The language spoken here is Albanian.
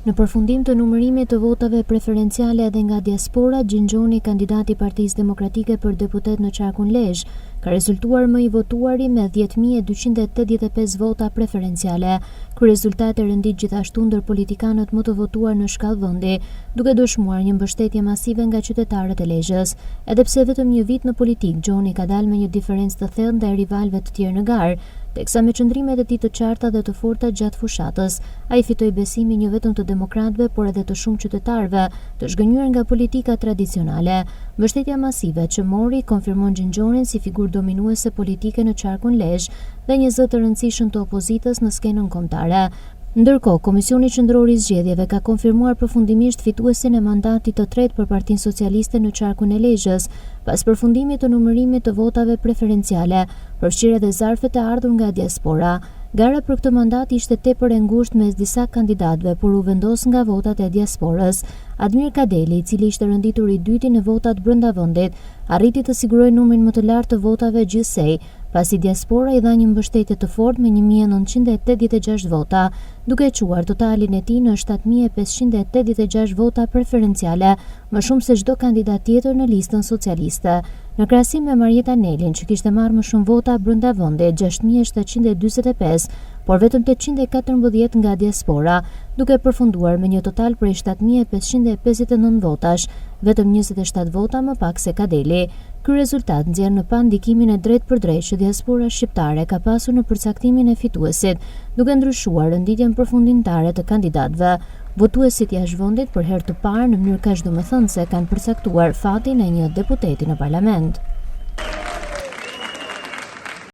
Në përfundim të numërimit të votave preferenciale edhe nga diaspora, Gjinxhoni, kandidati i Partisë Demokratike për deputet në Qarkun Lezhë, ka rezultuar më i votuari me 10.285 vota preferenciale. Ky rezultat e rendit gjithashtu ndër politikanët më të votuar në shkallë vendi, duke dëshmuar një mbështetje masive nga qytetarët e Lezhës. Edhe pse vetëm një vit në politik, Gjoni ka dalë me një diferencë të thellë ndaj rivalëve të tjerë në garë, teksa me qëndrimet e tij të qarta dhe të forta gjatë fushatës, ai fitoi besimin jo vetëm të demokratëve, por edhe të shumë qytetarëve të zhgënjur nga politika tradicionale. Mbështetja masive që mori konfirmon Gjinxhonin si figurë dominuese politike në Qarkun Lezhë dhe një zë të rëndësishëm të opozitës në skenën kombëtare. Ndërkohë, Komisioni Qendror i Zgjedhjeve ka konfirmuar përfundimisht fituesin e mandatit të tretë për Partinë Socialiste në Qarkun e Lezhës, pas përfundimit të numërimit të votave preferenciale, përfshirë edhe zarfet e ardhur nga diaspora. Gara për këtë mandat ishte tepër e ngushtë mes disa kandidatëve, por u vendos nga votat e diasporës. Admir Kadeli, i cili ishte renditur i dyti në votat brenda vendit, arriti të sigurojë numrin më të lartë të votave gjithsej, pasi diaspora i dha një mbështetje të fortë me 1986 vota, duke quar totalin e tij në 7586 vota preferenciale, më shumë se çdo kandidat tjetër në listën socialiste. Në krahasim me Marjeta Nelin, që kishte marrë më shumë vota brenda vendit, 6745, por vetëm 814 nga diaspora, duke përfunduar me një total prej 7559 votash, vetëm 27 vota më pak se Kadeli. Ky rezultat nxjerr në pan ndikimin e drejtë për drejtë që diaspora shqiptare ka pasur në përcaktimin e fituesit, duke ndryshuar renditjen përfundimtare të kandidatëve. Votuesit jashtë vendit për herë të parë në mënyrë kaq domethënëse kanë përcaktuar fatin e një deputeti në parlament.